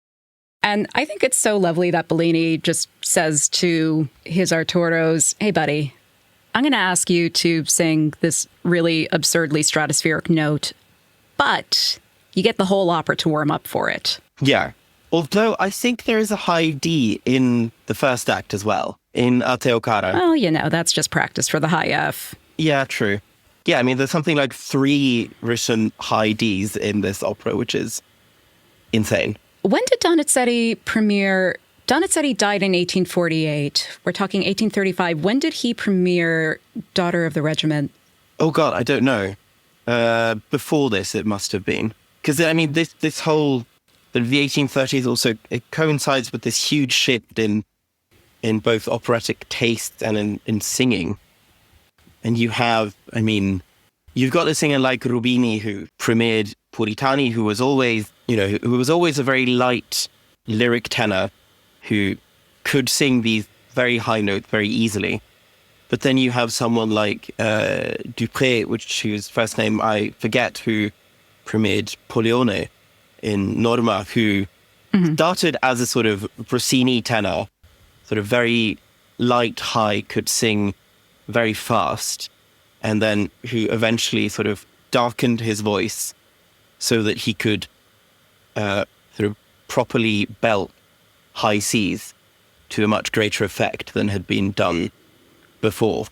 And I think it's so lovely that Bellini just says to his Arturos, hey, buddy, I'm going to ask you to sing this really absurdly stratospheric note, but you get the whole opera to warm up for it. Yeah. Although I think there is a high D in the first act as well, in A Te o Cara. Well, that's just practice for the high F. Yeah, true. Yeah, I mean, there's something like 3 written high Ds in this opera, which is insane. When did Donizetti premiere? Donizetti died in 1848. We're talking 1835. When did he premiere Daughter of the Regiment? Oh, God, I don't know. Before this, it must have been. Because, I mean, this whole... The 1830s also, it coincides with this huge shift in both operatic taste and in singing. And you have, I mean, you've got a singer like Rubini who premiered Puritani, who was always who was always a very light lyric tenor who could sing these very high notes very easily. But then you have someone like Dupré, whose first name I forget, who premiered Pollione in Norma, who started as a sort of Rossini tenor, sort of very light, high, could sing very fast, and then who eventually sort of darkened his voice so that he could sort of properly belt high Cs to a much greater effect than had been done before.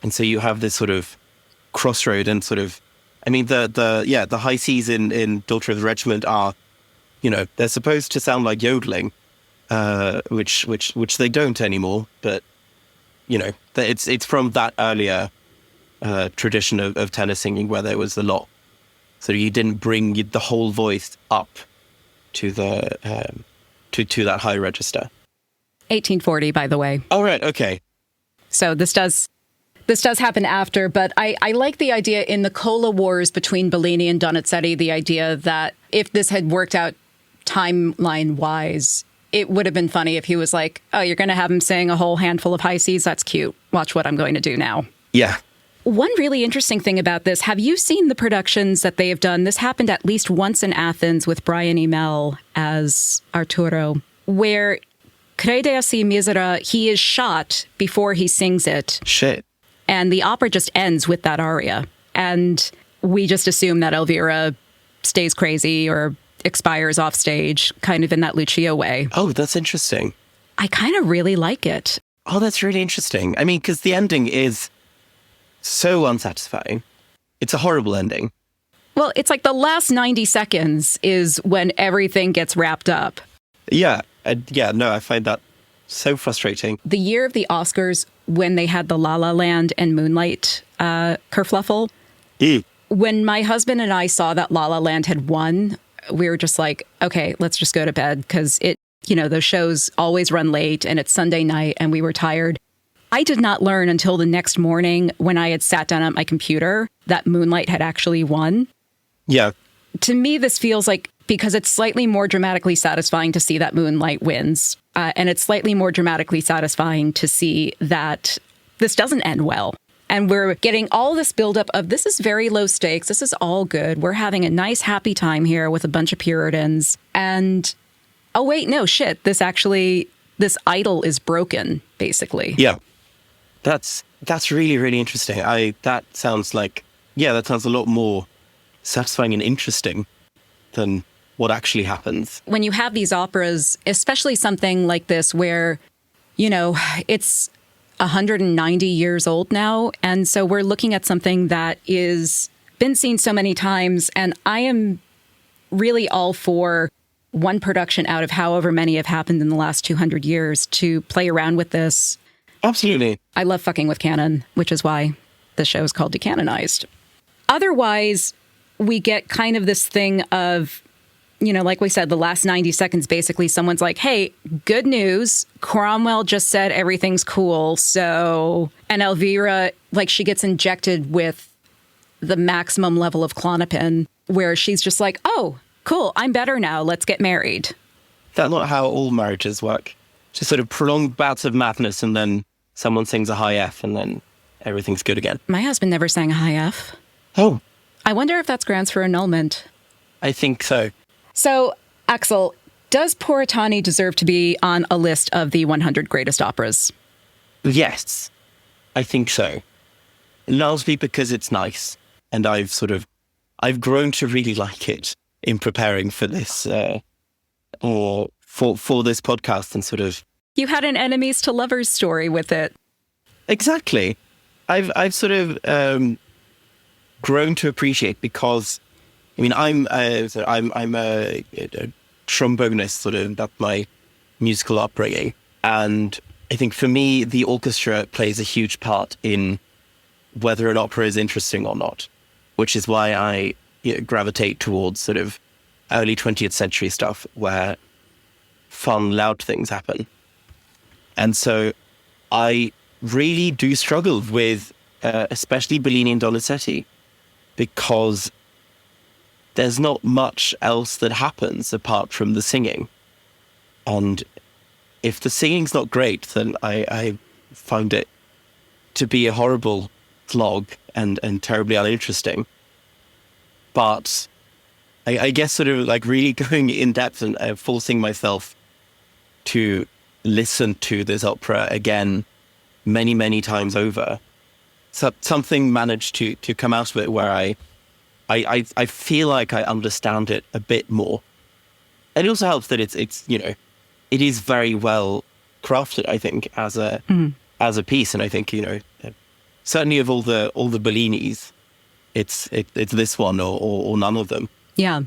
And so you have this sort of crossroad and sort of, I mean, the high Cs in Daughter of the Regiment are, they're supposed to sound like yodeling, which they don't anymore, but it's from that earlier tradition of tenor singing where there was a lot, so you didn't bring the whole voice up to the to that high register. 1840, by the way. Oh, right, okay. So this does happen after, but I like the idea in the Cola Wars between Bellini and Donizetti, the idea that if this had worked out timeline-wise, it would have been funny if he was like, oh, you're going to have him sing a whole handful of high Cs? That's cute. Watch what I'm going to do now. Yeah. One really interesting thing about this, have you seen the productions that they have done? This happened at least once in Athens with Brian Email as Arturo, where Crede a si misera, he is shot before he sings it. Shit. And the opera just ends with that aria. And we just assume that Elvira stays crazy or expires off stage, kind of in that Lucia way. Oh, that's interesting. I kind of really like it. Oh, that's really interesting. I mean, because the ending is so unsatisfying. It's a horrible ending. Well, it's like the last 90 seconds is when everything gets wrapped up. Yeah. No, I find that so frustrating. The year of the Oscars, when they had the La La Land and Moonlight kerfluffle, when my husband and I saw that La La Land had won, we were just like, okay, let's just go to bed, because those shows always run late and it's Sunday night and we were tired. I did not learn until the next morning when I had sat down at my computer that Moonlight had actually won. Yeah. To me, this feels like, because it's slightly more dramatically satisfying to see that Moonlight wins. And it's slightly more dramatically satisfying to see that this doesn't end well. And we're getting all this buildup of, this is very low stakes. This is all good. We're having a nice, happy time here with a bunch of Puritans. And, oh, wait, no, shit. This idol is broken, basically. Yeah. That's really, really interesting. That sounds a lot more satisfying and interesting than what actually happens. When you have these operas, especially something like this where, it's 190 years old now. And so we're looking at something that is been seen so many times. And I am really all for one production out of however many have happened in the last 200 years to play around with this. Absolutely. I love fucking with canon, which is why the show is called Decanonized. Otherwise, we get kind of this thing of, like we said, the last 90 seconds, basically someone's like, hey, good news. Cromwell just said everything's cool. So, and Elvira, she gets injected with the maximum level of Klonopin, where she's just like, oh, cool, I'm better now. Let's get married. That's not how all marriages work. Just sort of prolonged bouts of madness, and then someone sings a high F, and then everything's good again. My husband never sang a high F. Oh. I wonder if that's grounds for annulment. I think so. So, Aksel, does Puritani deserve to be on a list of the 100 greatest operas? Yes, I think so. Largely because it's nice, and I've grown to really like it in preparing for this, or for this podcast, and sort of. You had an enemies to lovers story with it. Exactly. I've sort of grown to appreciate, because I mean, I'm a trombonist, sort of, that's my musical upbringing. And I think for me, the orchestra plays a huge part in whether an opera is interesting or not, which is why I gravitate towards sort of early 20th century stuff where fun, loud things happen. And so I really do struggle with especially Bellini and Donizetti, because there's not much else that happens apart from the singing. And if the singing's not great, then I found it to be a horrible slog and terribly uninteresting. But I guess sort of like really going in depth and forcing myself to listen to this opera again many, many times over. So something managed to come out of it where I feel like I understand it a bit more. And it also helps that it's you know, it is very well crafted, I think, as a piece. And I think, you know, certainly of all the Bellinis, it's this one or none of them. Yeah.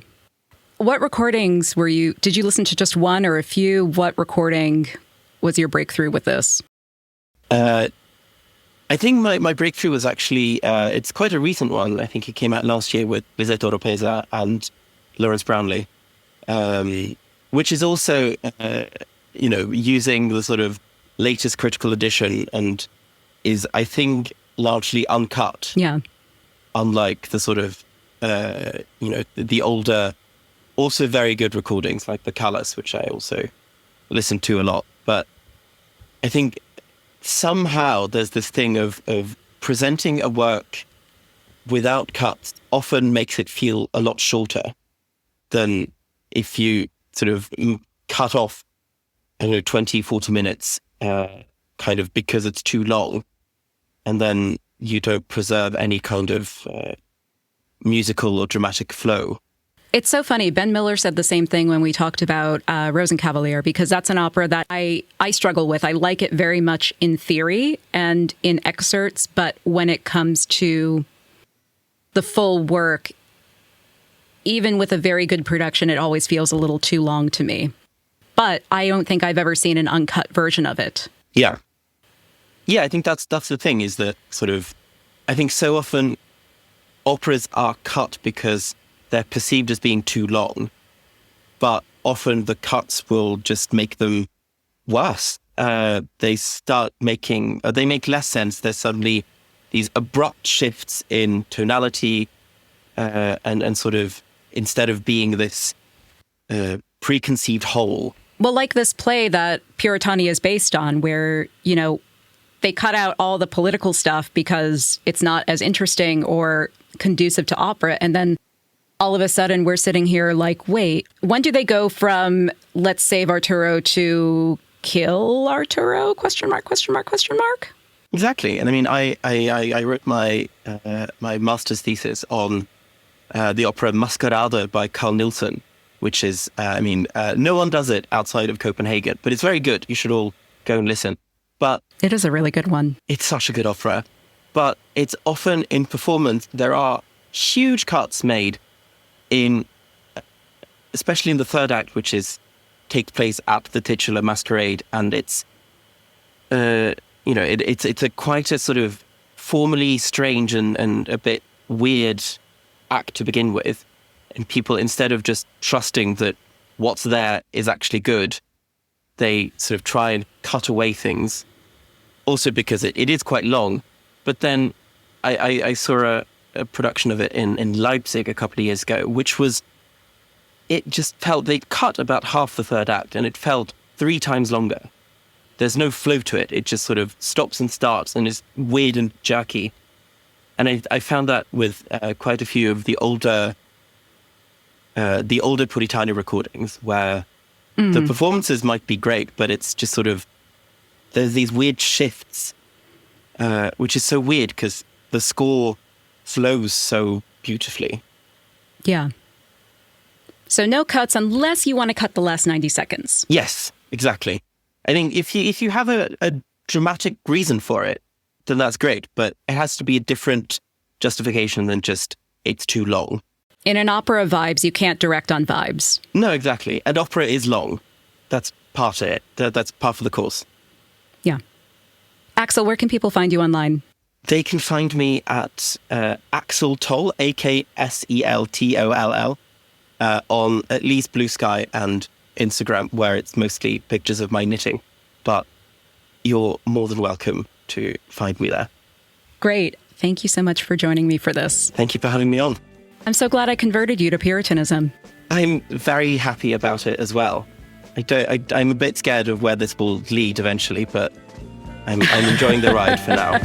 What recordings did you listen to just one or a few? What recording was your breakthrough with this? I think my breakthrough was actually, it's quite a recent one. I think it came out last year with Lisette Oropesa and Lawrence Brownlee, which is also, you know, using the sort of latest critical edition and is, I think, largely uncut. Yeah. Unlike the sort of, you know, the older, also very good recordings like the Callas, which I also listened to a lot. But I think somehow there's this thing of presenting a work without cuts often makes it feel a lot shorter than if you sort of cut off, I don't know, 20, 40 minutes, kind of because it's too long. And then you don't preserve any kind of musical or dramatic flow. It's so funny. Ben Miller said the same thing when we talked about Rosenkavalier, because that's an opera that I struggle with. I like it very much in theory and in excerpts, but when it comes to the full work, even with a very good production, it always feels a little too long to me. But I don't think I've ever seen an uncut version of it. Yeah. Yeah, I think that's the thing, is that sort of, I think so often operas are cut because they're perceived as being too long, but often the cuts will just make them worse. They make less sense. There's suddenly these abrupt shifts in tonality, and sort of, instead of being this preconceived whole. Well, like this play that Puritani is based on, where, you know, they cut out all the political stuff because it's not as interesting or conducive to opera, and then all of a sudden we're sitting here like, wait, when do they go from let's save Arturo to kill Arturo? Question mark, question mark, question mark. Exactly. And I mean, I wrote my master's thesis on the opera Maskarada by Carl Nielsen, which is, no one does it outside of Copenhagen, but it's very good. You should all go and listen. But it is a really good one. It's such a good opera. But it's often in performance, there are huge cuts made especially in the third act, which takes place at the titular masquerade, and it's it's quite a sort of formally strange and a bit weird act to begin with, and people, instead of just trusting that what's there is actually good, they sort of try and cut away things. Also because it is quite long, but then I saw a production of it in Leipzig a couple of years ago, it just felt they'd cut about half the third act and it felt 3 times longer. There's no flow to it. It just sort of stops and starts and is weird and jerky. And I found that with quite a few of the older Puritani recordings, where the performances might be great, but it's just sort of, there's these weird shifts, which is so weird because the score flows so beautifully. Yeah. So no cuts unless you want to cut the last 90 seconds. Yes, exactly. I think if you have a dramatic reason for it, then that's great. But it has to be a different justification than just it's too long. In an opera vibes, you can't direct on vibes. No, exactly. And opera is long. That's part of it. That's part of the course. Yeah. Aksel, where can people find you online? They can find me at Aksel Toll, AKSELTOLL, on at least Blue Sky and Instagram, where it's mostly pictures of my knitting. But you're more than welcome to find me there. Great. Thank you so much for joining me for this. Thank you for having me on. I'm so glad I converted you to Puritanism. I'm very happy about it as well. I'm a bit scared of where this will lead eventually, but I'm enjoying the ride for now.